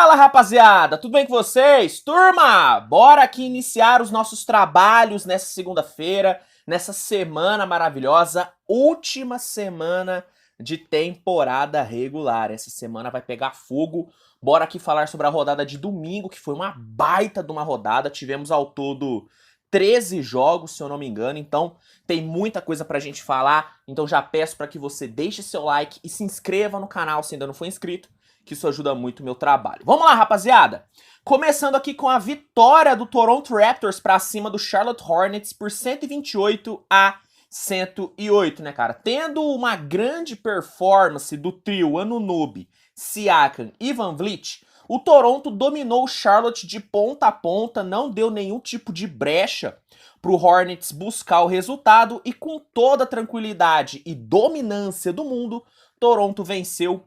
Fala, rapaziada, tudo bem com vocês? Turma, bora aqui iniciar os nossos trabalhos nessa segunda-feira, nessa semana maravilhosa, última semana de temporada regular. Essa semana vai pegar fogo. Bora aqui falar sobre a rodada de domingo, que foi uma baita de uma rodada. Tivemos ao todo 13 jogos, se eu não me engano, então tem muita coisa pra gente falar. Então já peço para que você deixe seu like e se inscreva no canal se ainda não for inscrito, que isso ajuda muito o meu trabalho. Vamos lá, rapaziada! Começando aqui com a vitória do Toronto Raptors pra cima do Charlotte Hornets por 128-108, né, cara? Tendo uma grande performance do trio Anunoby, Siakam e VanVleet, o Toronto dominou o Charlotte de ponta a ponta, não deu nenhum tipo de brecha pro Hornets buscar o resultado e com toda a tranquilidade e dominância do mundo, Toronto venceu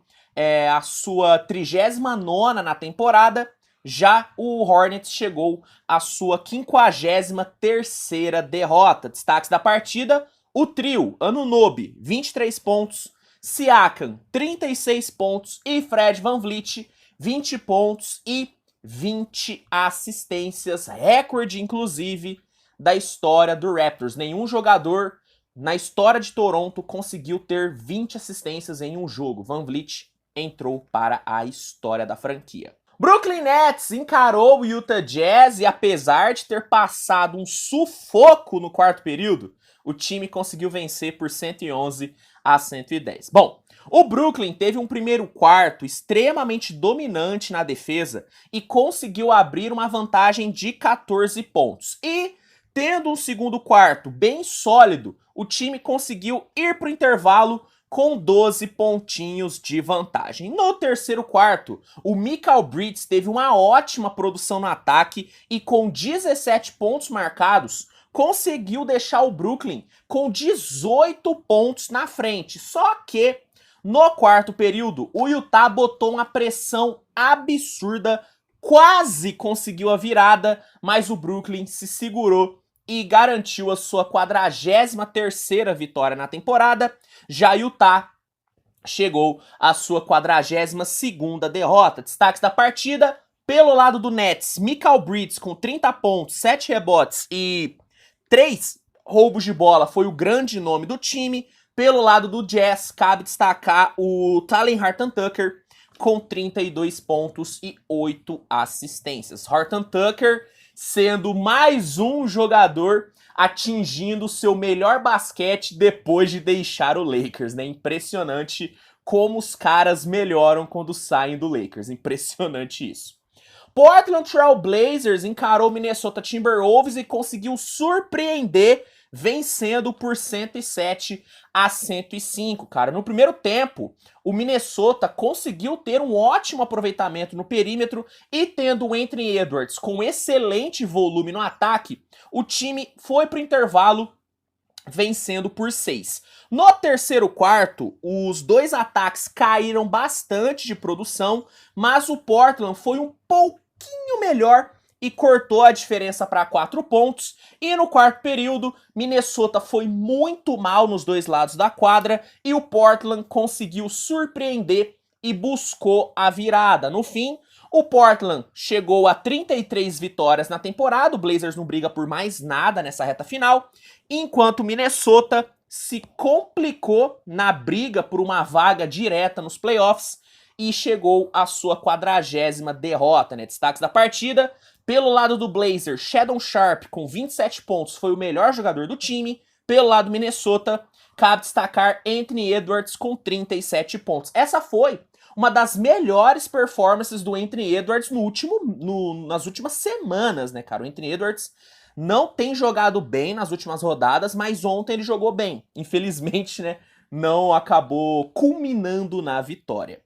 a sua 39ª na temporada. Já o Hornets chegou à sua 53ª derrota. Destaques da partida: o trio Anunoby, 23 pontos, Siakam, 36 pontos e Fred VanVleet, 20 pontos e 20 assistências. Recorde, inclusive, da história do Raptors. Nenhum jogador na história de Toronto conseguiu ter 20 assistências em um jogo. VanVleet entrou para a história da franquia. Brooklyn Nets encarou o Utah Jazz e, apesar de ter passado um sufoco no quarto período, o time conseguiu vencer por 111-110. Bom, o Brooklyn teve um primeiro quarto extremamente dominante na defesa e conseguiu abrir uma vantagem de 14 pontos. E, tendo um segundo quarto bem sólido, o time conseguiu ir para o intervalo com 12 pontinhos de vantagem. No terceiro quarto, o Mikal Bridges teve uma ótima produção no ataque e com 17 pontos marcados, conseguiu deixar o Brooklyn com 18 pontos na frente. Só que, no quarto período, o Utah botou uma pressão absurda, quase conseguiu a virada, mas o Brooklyn se segurou e garantiu a sua 43ª vitória na temporada. Já Utah chegou à sua 42ª derrota. Destaques da partida: pelo lado do Nets, Mikal Bridges com 30 pontos, 7 rebotes e 3 roubos de bola foi o grande nome do time. Pelo lado do Jazz, cabe destacar o Talen Horton-Tucker com 32 pontos e 8 assistências. Horton-Tucker sendo mais um jogador atingindo seu melhor basquete depois de deixar o Lakers, né? Impressionante como os caras melhoram quando saem do Lakers. Impressionante isso. Portland Trail Blazers encarou o Minnesota Timberwolves e conseguiu surpreender, vencendo por 107-105, cara. No primeiro tempo, o Minnesota conseguiu ter um ótimo aproveitamento no perímetro e, tendo o Anthony Edwards com excelente volume no ataque, o time foi pro intervalo vencendo por 6. No terceiro quarto, os dois ataques caíram bastante de produção, mas o Portland foi um pouquinho melhor e cortou a diferença para 4 pontos. E no quarto período, Minnesota foi muito mal nos dois lados da quadra e o Portland conseguiu surpreender e buscou a virada. No fim, o Portland chegou a 33 vitórias na temporada. O Blazers não briga por mais nada nessa reta final, enquanto Minnesota se complicou na briga por uma vaga direta nos playoffs e chegou à sua 40ª derrota, né? Destaques da partida: pelo lado do Blazers, Shannon Sharpe com 27 pontos foi o melhor jogador do time. Pelo lado do Minnesota, cabe destacar Anthony Edwards com 37 pontos. Essa foi uma das melhores performances do Anthony Edwards nas últimas semanas, né, cara? O Anthony Edwards não tem jogado bem nas últimas rodadas, mas ontem ele jogou bem. Infelizmente, né, não acabou culminando na vitória.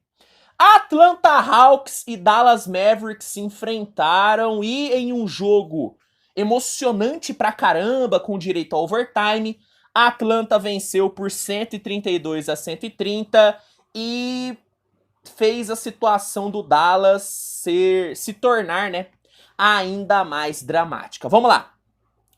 Atlanta Hawks e Dallas Mavericks se enfrentaram e, em um jogo emocionante pra caramba, com direito ao overtime, a Atlanta venceu por 132-130 e fez a situação do Dallas se tornar, né, ainda mais dramática. Vamos lá.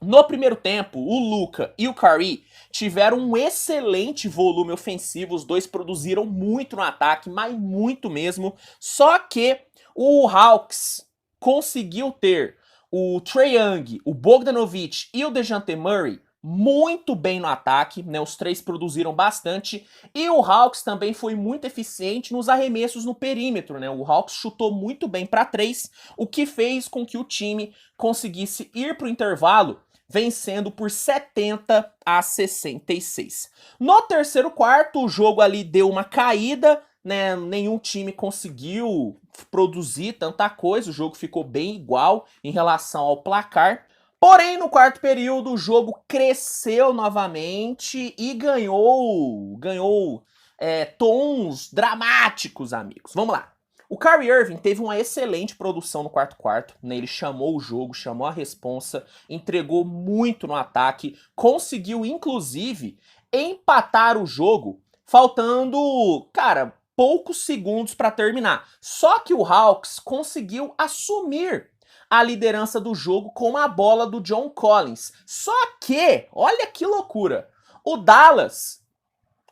No primeiro tempo, o Luka e o Curry tiveram um excelente volume ofensivo, os dois produziram muito no ataque, mas muito mesmo, só que O Hawks conseguiu ter o Trae Young, o Bogdanovic e o DeJounte Murray muito bem no ataque, né? Os três produziram bastante. E o Hawks também foi muito eficiente nos arremessos no perímetro, né? O Hawks chutou muito bem para 3, o que fez com que o time conseguisse ir para o intervalo vencendo por 70-66. No terceiro quarto, o jogo ali deu uma caída, né? Nenhum time conseguiu produzir tanta coisa, o jogo ficou bem igual em relação ao placar. Porém, no quarto período, o jogo cresceu novamente e ganhou tons dramáticos, amigos. Vamos lá. O Kyrie Irving teve uma excelente produção no quarto quarto, né? Ele chamou o jogo, chamou a responsa, entregou muito no ataque, conseguiu, inclusive, empatar o jogo, faltando, cara, poucos segundos para terminar. Só que o Hawks conseguiu assumir a liderança do jogo com a bola do John Collins. Só que, olha que loucura, o Dallas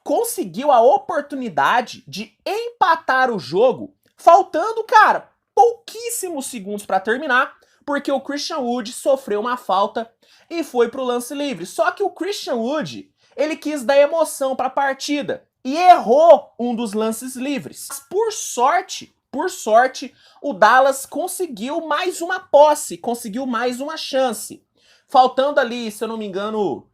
conseguiu a oportunidade de empatar o jogo, faltando, cara, pouquíssimos segundos para terminar, porque o Christian Wood sofreu uma falta e foi pro lance livre. Só que o Christian Wood, ele quis dar emoção para a partida e errou um dos lances livres. Por sorte, o Dallas conseguiu mais uma posse, conseguiu mais uma chance. Faltando ali, se eu não me engano,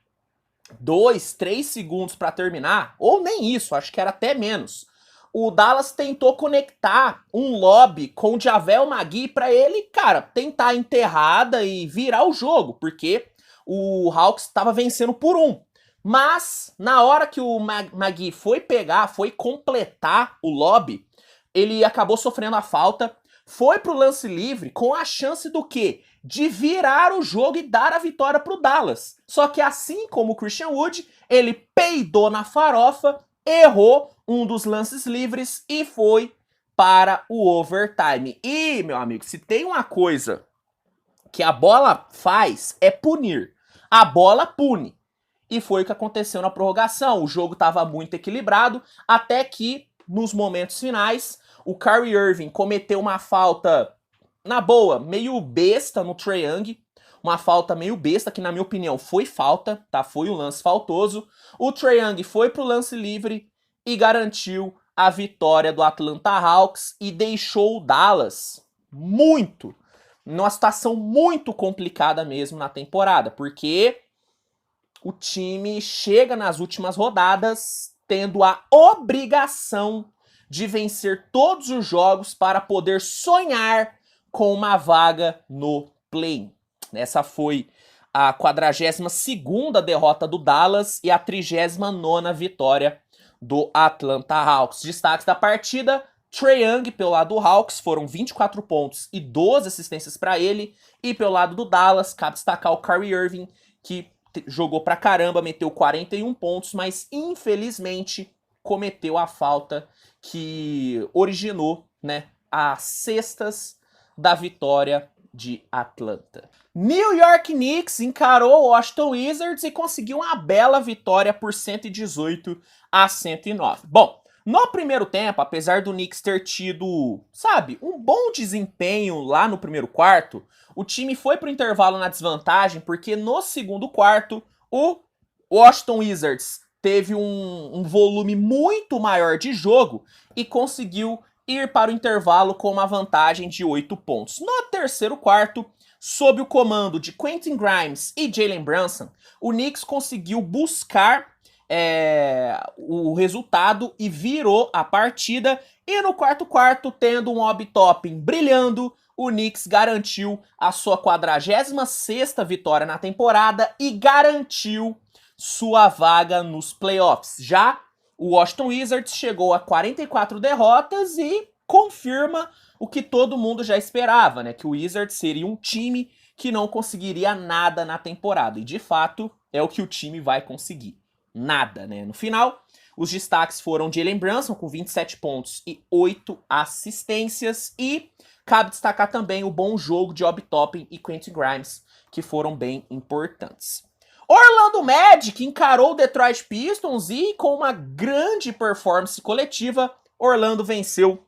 2, 3 segundos para terminar, ou nem isso, acho que era até menos. O Dallas tentou conectar um lob com o JaVale McGee para ele, cara, tentar a enterrada e virar o jogo, porque o Hawks estava vencendo por 1. Mas, na hora que o McGee foi completar o lob, ele acabou sofrendo a falta, foi pro lance livre com a chance do quê? De virar o jogo e dar a vitória pro Dallas. Só que assim como o Christian Wood, ele peidou na farofa, errou um dos lances livres e foi para o overtime. E, meu amigo, se tem uma coisa que a bola faz é punir. A bola pune. E foi o que aconteceu na prorrogação. O jogo estava muito equilibrado, até que, nos momentos finais, o Kyrie Irving cometeu uma falta, na boa, meio besta no Trae Young. Uma falta meio besta, que na minha opinião foi falta, tá? Foi um lance faltoso. O Trae Young foi pro lance livre e garantiu a vitória do Atlanta Hawks e deixou o Dallas numa situação muito complicada mesmo na temporada, porque o time chega nas últimas rodadas tendo a obrigação de vencer todos os jogos para poder sonhar com uma vaga no play-in. Essa foi a 42ª derrota do Dallas e a 39ª vitória do Atlanta Hawks. Destaques da partida: Trae Young, pelo lado do Hawks, foram 24 pontos e 12 assistências para ele. E pelo lado do Dallas, cabe destacar o Kyrie Irving, que jogou pra caramba, meteu 41 pontos, mas infelizmente cometeu a falta que originou, né, as cestas da vitória de Atlanta. New York Knicks encarou o Washington Wizards e conseguiu uma bela vitória por 118-109. Bom, no primeiro tempo, apesar do Knicks ter tido, sabe, um bom desempenho lá no primeiro quarto, o time foi pro intervalo na desvantagem, porque no segundo quarto, o Washington Wizards teve um volume muito maior de jogo e conseguiu ir para o intervalo com uma vantagem de 8 pontos. No terceiro quarto, sob o comando de Quentin Grimes e Jalen Brunson, o Knicks conseguiu buscar o resultado e virou a partida. E no quarto quarto, tendo um Obi-Toppin brilhando, o Knicks garantiu a sua 46ª vitória na temporada e garantiu sua vaga nos playoffs. Já o Washington Wizards chegou a 44 derrotas e confirma o que todo mundo já esperava, né? Que o Wizards seria um time que não conseguiria nada na temporada. E de fato, é o que o time vai conseguir. Nada, né? No final, os destaques foram Jalen Brunson com 27 pontos e 8 assistências. E cabe destacar também o bom jogo de Obi-Toppin e Quentin Grimes, que foram bem importantes. Orlando Magic encarou o Detroit Pistons e, com uma grande performance coletiva, Orlando venceu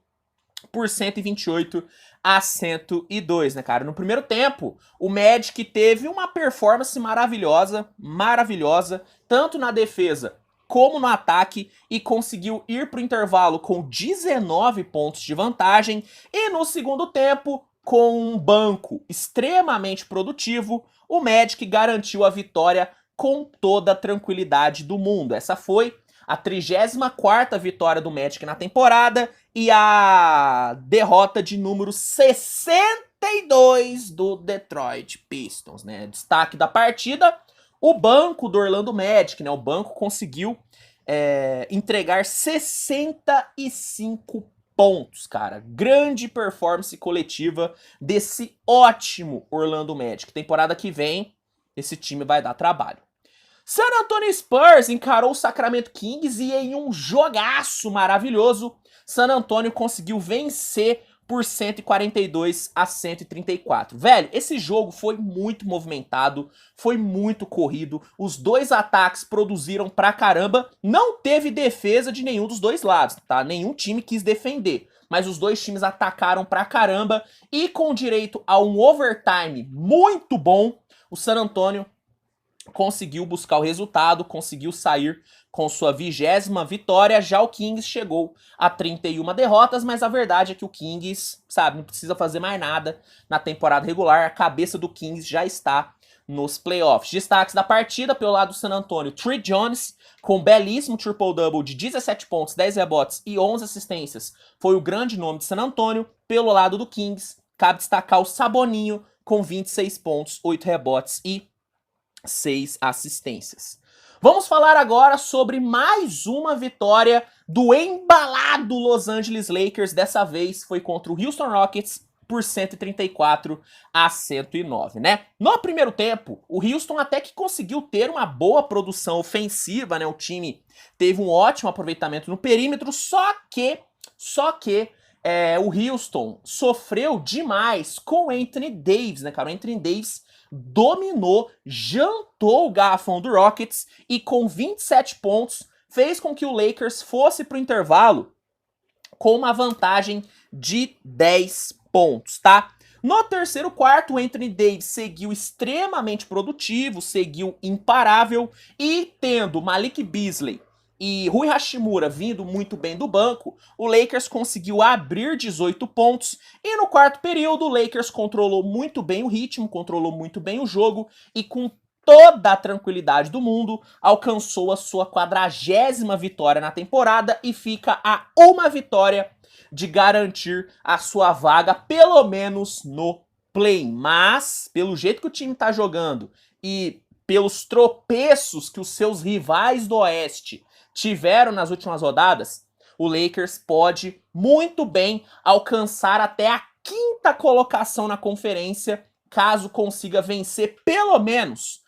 por 128 a 102, né, cara? No primeiro tempo, o Magic teve uma performance maravilhosa, tanto na defesa como no ataque, e conseguiu ir pro intervalo com 19 pontos de vantagem, e no segundo tempo, com um banco extremamente produtivo, o Magic garantiu a vitória com toda a tranquilidade do mundo. Essa foi a 34ª vitória do Magic na temporada e a derrota de número 62 do Detroit Pistons, né? Destaque da partida, o banco do Orlando Magic, né? O banco conseguiu entregar 65 pontos, cara. Grande performance coletiva desse ótimo Orlando Magic. Temporada que vem, esse time vai dar trabalho. San Antonio Spurs encarou o Sacramento Kings e em um jogaço maravilhoso, San Antonio conseguiu vencer por 142-134. Velho, esse jogo foi muito movimentado, foi muito corrido, os dois ataques produziram pra caramba, não teve defesa de nenhum dos dois lados, tá? Nenhum time quis defender, mas os dois times atacaram pra caramba e com direito a um overtime muito bom, o San Antonio conseguiu buscar o resultado, conseguiu sair com sua 20ª vitória, já o Kings chegou a 31 derrotas, mas a verdade é que o Kings, sabe, não precisa fazer mais nada na temporada regular, a cabeça do Kings já está nos playoffs. Destaques da partida, pelo lado do San Antonio, Tre Jones, com um belíssimo triple-double de 17 pontos, 10 rebotes e 11 assistências, foi o grande nome de San Antonio. Pelo lado do Kings, cabe destacar o Saboninho, com 26 pontos, 8 rebotes e 6 assistências. Vamos falar agora sobre mais uma vitória do embalado Los Angeles Lakers. Dessa vez foi contra o Houston Rockets por 134-109, né? No primeiro tempo, o Houston até que conseguiu ter uma boa produção ofensiva, né? O time teve um ótimo aproveitamento no perímetro, só que o Houston sofreu demais com o Anthony Davis, né, cara? O Anthony Davis dominou, jantou o garrafão do Rockets e com 27 pontos fez com que o Lakers fosse pro intervalo com uma vantagem de 10 pontos, tá? No terceiro quarto, o Anthony Davis seguiu extremamente produtivo, seguiu imparável e tendo Malik Beasley e Rui Hashimura vindo muito bem do banco, o Lakers conseguiu abrir 18 pontos e no quarto período o Lakers controlou muito bem o ritmo, controlou muito bem o jogo e com toda a tranquilidade do mundo alcançou a sua 40ª vitória na temporada e fica a uma vitória de garantir a sua vaga pelo menos no play. Mas, pelo jeito que o time tá jogando e pelos tropeços que os seus rivais do Oeste tiveram nas últimas rodadas, o Lakers pode muito bem alcançar até a 5ª colocação na conferência, caso consiga vencer pelo menos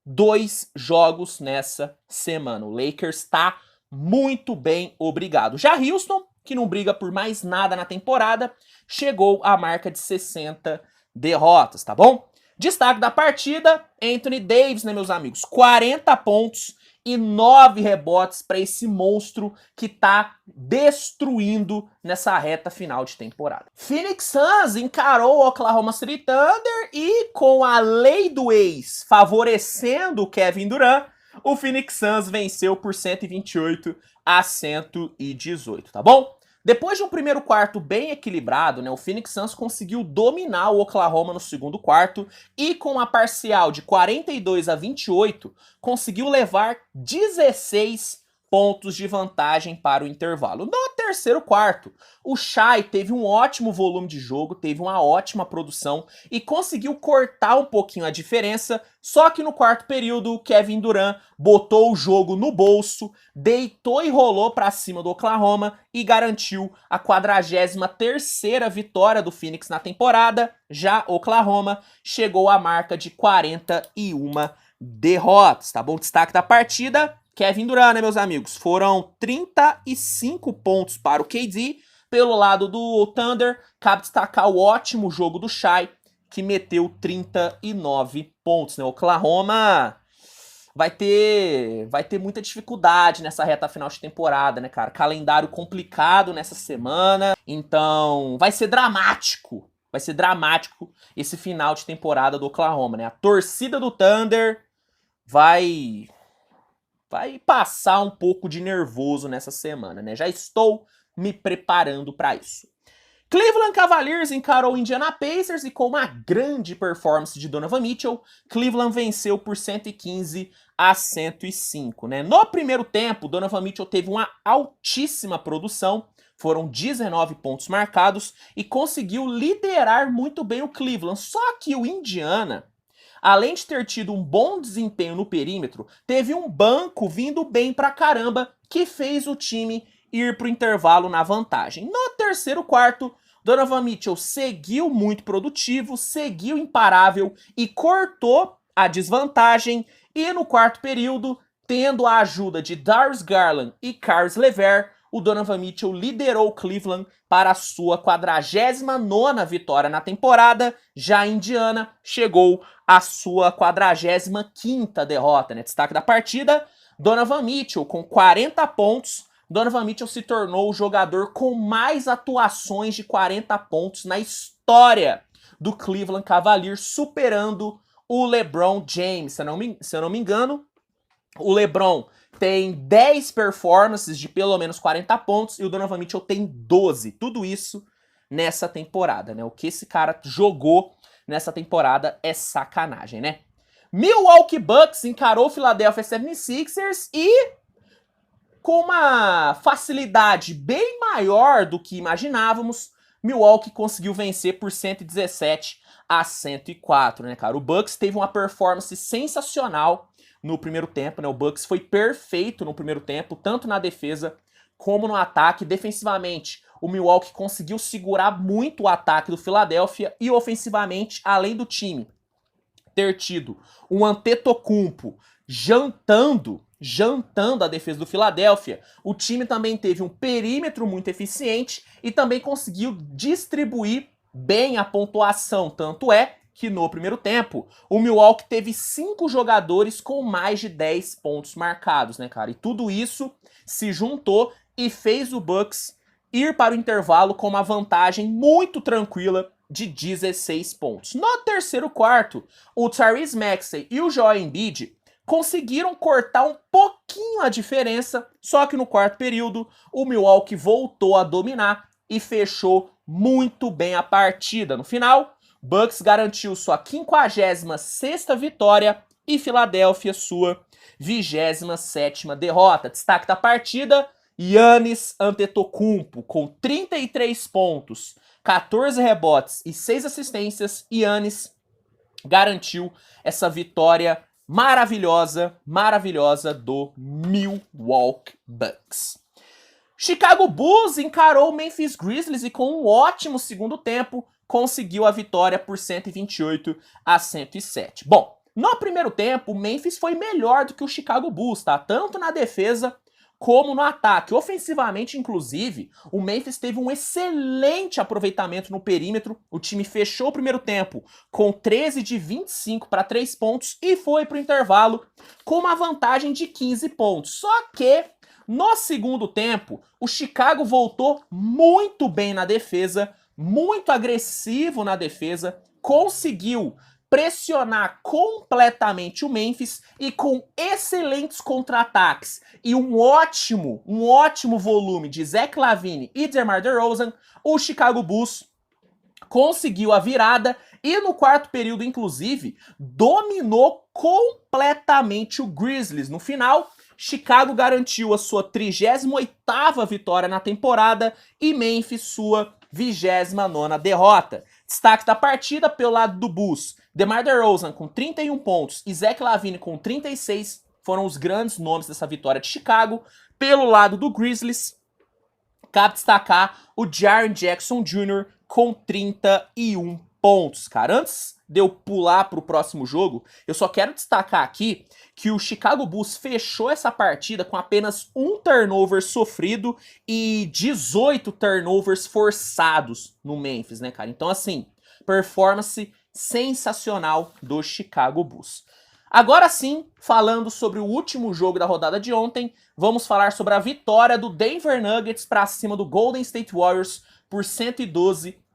2 jogos nessa semana. O Lakers tá muito bem, obrigado. Já Houston, que não briga por mais nada na temporada, chegou à marca de 60 derrotas, tá bom? Destaque da partida, Anthony Davis, né, meus amigos? 40 pontos e 9 rebotes para esse monstro que tá destruindo nessa reta final de temporada. Phoenix Suns encarou o Oklahoma City Thunder e com a lei do ex favorecendo o Kevin Durant, o Phoenix Suns venceu por 128-118, tá bom? Depois de um primeiro quarto bem equilibrado, né, o Phoenix Suns conseguiu dominar o Oklahoma no segundo quarto e com a parcial de 42-28, conseguiu levar 16 pontos de vantagem para o intervalo. No terceiro quarto, o Shai teve um ótimo volume de jogo, teve uma ótima produção e conseguiu cortar um pouquinho a diferença, só que no quarto período o Kevin Durant botou o jogo no bolso, deitou e rolou para cima do Oklahoma e garantiu a 43ª vitória do Phoenix na temporada. Já Oklahoma chegou à marca de 41 derrotas, tá bom? Destaque da partida, Kevin Durant, né, meus amigos? Foram 35 pontos para o KD. Pelo lado do Thunder, cabe destacar o ótimo jogo do Shai, que meteu 39 pontos, né? O Oklahoma vai ter muita dificuldade nessa reta final de temporada, né, cara? Calendário complicado nessa semana, então vai ser dramático vai ser dramático esse final de temporada do Oklahoma, né? A torcida do Thunder vai passar um pouco de nervoso nessa semana, né? Já estou me preparando para isso. Cleveland Cavaliers encarou o Indiana Pacers e com uma grande performance de Donovan Mitchell, Cleveland venceu por 115-105, né? No primeiro tempo, Donovan Mitchell teve uma altíssima produção, foram 19 pontos marcados e conseguiu liderar muito bem o Cleveland. Só que o Indiana, além de ter tido um bom desempenho no perímetro, teve um banco vindo bem pra caramba que fez o time ir pro intervalo na vantagem. No terceiro quarto, Donovan Mitchell seguiu muito produtivo, seguiu imparável e cortou a desvantagem. E no quarto período, tendo a ajuda de Darius Garland e Caris LeVert, o Donovan Mitchell liderou o Cleveland para a sua 49ª vitória na temporada. Já a Indiana chegou à sua 45ª derrota, né? Destaque da partida, Donovan Mitchell com 40 pontos. Donovan Mitchell se tornou o jogador com mais atuações de 40 pontos na história do Cleveland Cavaliers, superando o LeBron James. Se eu não me engano, o LeBron tem 10 performances de pelo menos 40 pontos e o Donovan Mitchell tem 12. Tudo isso nessa temporada, né? O que esse cara jogou nessa temporada é sacanagem, né? Milwaukee Bucks encarou o Philadelphia 76ers e com uma facilidade bem maior do que imaginávamos, Milwaukee conseguiu vencer por 117-104, né, cara? O Bucks teve uma performance sensacional no primeiro tempo, né? O Bucks foi perfeito no primeiro tempo, tanto na defesa como no ataque. Defensivamente, o Milwaukee conseguiu segurar muito o ataque do Philadelphia e ofensivamente, além do time ter tido um Antetokounmpo jantando a defesa do Philadelphia, o time também teve um perímetro muito eficiente e também conseguiu distribuir bem a pontuação. Tanto é que no primeiro tempo, o Milwaukee teve 5 jogadores com mais de 10 pontos marcados, né, cara? E tudo isso se juntou e fez o Bucks ir para o intervalo com uma vantagem muito tranquila de 16 pontos. No terceiro quarto, o Tyrese Maxey e o Joel Embiid conseguiram cortar um pouquinho a diferença, só que no quarto período o Milwaukee voltou a dominar e fechou muito bem a partida. No final, Bucks garantiu sua 56ª vitória e Philadelphia sua 27ª derrota. Destaque da partida, Giannis Antetokounmpo com 33 pontos, 14 rebotes e 6 assistências. Giannis garantiu essa vitória maravilhosa do Milwaukee Bucks. Chicago Bulls encarou o Memphis Grizzlies e com um ótimo segundo tempo conseguiu a vitória por 128-107. Bom, no primeiro tempo o Memphis foi melhor do que o Chicago Bulls, tá? Tanto na defesa como no ataque. Ofensivamente, inclusive, o Memphis teve um excelente aproveitamento no perímetro. O time fechou o primeiro tempo com 13 de 25 para 3 pontos e foi para o intervalo com uma vantagem de 15 pontos. Só que no segundo tempo, o Chicago voltou muito bem na defesa, muito agressivo na defesa, conseguiu pressionar completamente o Memphis e com excelentes contra-ataques e um ótimo volume de Zach LaVine e DeMar DeRozan, o Chicago Bulls conseguiu a virada e no quarto período, inclusive, dominou completamente o Grizzlies. No final, Chicago garantiu a sua 38ª vitória na temporada e Memphis sua 29ª derrota. Destaque da partida pelo lado do Bulls, DeMar DeRozan com 31 pontos e Zach LaVine com 36 foram os grandes nomes dessa vitória de Chicago. Pelo lado do Grizzlies, cabe destacar o Jaren Jackson Jr. com 31 pontos, cara. Antes de eu pular para o próximo jogo, eu só quero destacar aqui que o Chicago Bulls fechou essa partida com apenas um turnover sofrido e 18 turnovers forçados no Memphis, né, cara? Então, assim, performance sensacional do Chicago Bulls. Agora sim, falando sobre o último jogo da rodada de ontem, vamos falar sobre a vitória do Denver Nuggets para cima do Golden State Warriors por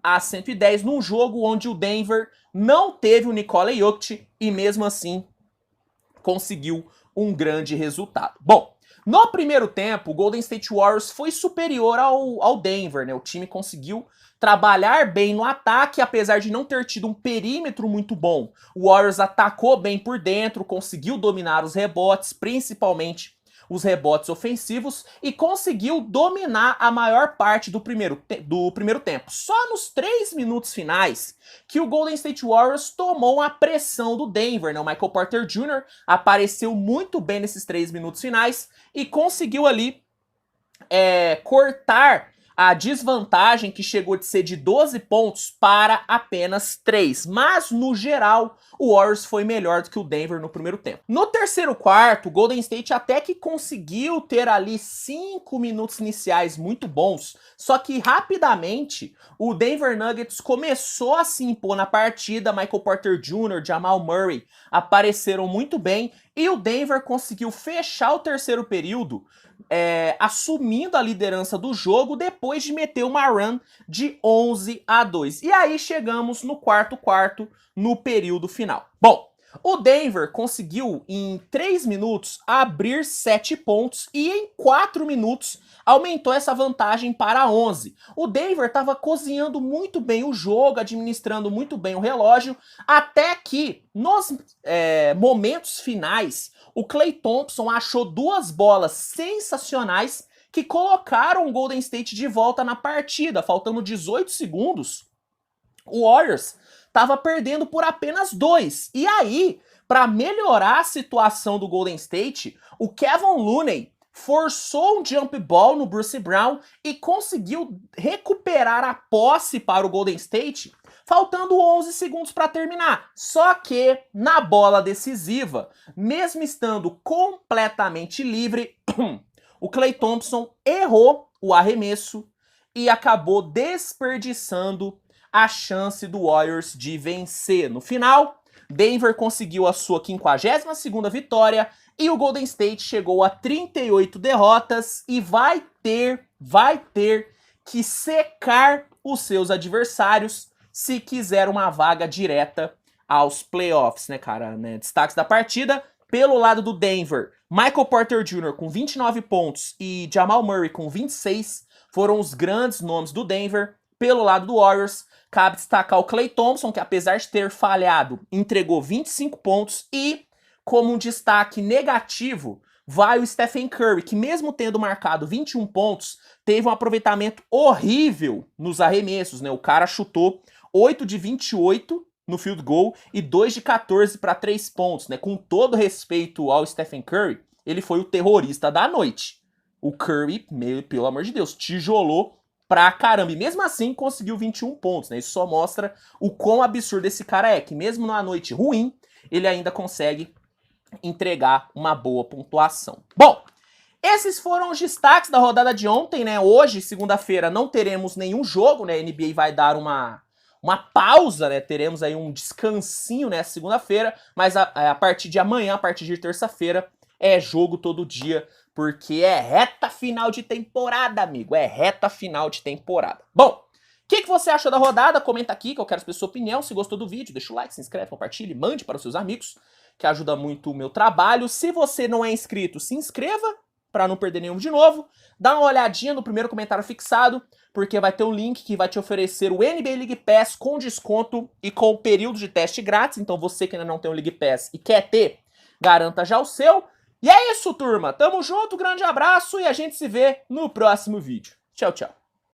a 110 num jogo onde o Denver não teve o Nikola Jokic e mesmo assim conseguiu um grande resultado. Bom, no primeiro tempo, o Golden State Warriors foi superior ao Denver, né? O time conseguiu trabalhar bem no ataque, apesar de não ter tido um perímetro muito bom. O Warriors atacou bem por dentro, conseguiu dominar os rebotes, principalmente os rebotes ofensivos, e conseguiu dominar a maior parte do primeiro tempo. Só nos 3 minutos finais que o Golden State Warriors tomou a pressão do Denver, né? O Michael Porter Jr. apareceu muito bem nesses 3 minutos finais e conseguiu ali cortar a desvantagem que chegou de ser de 12 pontos para apenas 3. Mas, no geral, o Warriors foi melhor do que o Denver no primeiro tempo. No terceiro quarto, o Golden State até que conseguiu ter ali 5 minutos iniciais muito bons, só que rapidamente o Denver Nuggets começou a se impor na partida. Michael Porter Jr., Jamal Murray apareceram muito bem e o Denver conseguiu fechar o terceiro período assumindo a liderança do jogo depois de meter uma run de 11-2. E aí chegamos no quarto no período final. Bom, o Denver conseguiu em 3 minutos abrir 7 pontos e em 4 minutos aumentou essa vantagem para 11. O Denver estava cozinhando muito bem o jogo, administrando muito bem o relógio, até que nos momentos finais o Klay Thompson achou 2 bolas sensacionais que colocaram o Golden State de volta na partida. Faltando 18 segundos, o Warriors estava perdendo por apenas 2. E aí, para melhorar a situação do Golden State, o Kevin Looney forçou um jump ball no Bruce Brown e conseguiu recuperar a posse para o Golden State, faltando 11 segundos para terminar. Só que, na bola decisiva, mesmo estando completamente livre, o Klay Thompson errou o arremesso e acabou desperdiçando a chance do Warriors de vencer. No final, Denver conseguiu a sua 52ª vitória e o Golden State chegou a 38 derrotas e vai ter que secar os seus adversários se quiser uma vaga direta aos playoffs, né, cara? Destaques da partida, pelo lado do Denver, Michael Porter Jr. com 29 pontos e Jamal Murray com 26 foram os grandes nomes do Denver. Pelo lado do Warriors, cabe destacar o Klay Thompson, que apesar de ter falhado, entregou 25 pontos. E, como um destaque negativo, vai o Stephen Curry, que mesmo tendo marcado 21 pontos, teve um aproveitamento horrível nos arremessos, né? O cara chutou 8 de 28 no field goal e 2 de 14 para 3 pontos, né? Com todo respeito ao Stephen Curry, ele foi o terrorista da noite. O Curry, pelo amor de Deus, tijolou pra caramba. E mesmo assim conseguiu 21 pontos, né? Isso só mostra o quão absurdo esse cara é, que mesmo numa noite ruim, ele ainda consegue entregar uma boa pontuação. Bom, esses foram os destaques da rodada de ontem, né? Hoje, segunda-feira, não teremos nenhum jogo, né? A NBA vai dar uma pausa, né? Teremos aí um descansinho nessa segunda-feira, mas a partir de amanhã, a partir de terça-feira, é jogo todo dia, porque é reta final de temporada, amigo. É reta final de temporada. Bom, o que você achou da rodada? Comenta aqui que eu quero saber a sua opinião. Se gostou do vídeo, deixa o like, se inscreve, compartilhe, mande para os seus amigos, que ajuda muito o meu trabalho. Se você não é inscrito, se inscreva para não perder nenhum de novo. Dá uma olhadinha no primeiro comentário fixado, porque vai ter um link que vai te oferecer o NBA League Pass com desconto e com período de teste grátis. Então você que ainda não tem o League Pass e quer ter, garanta já o seu. E é isso, turma. Tamo junto, grande abraço e a gente se vê no próximo vídeo. Tchau, tchau.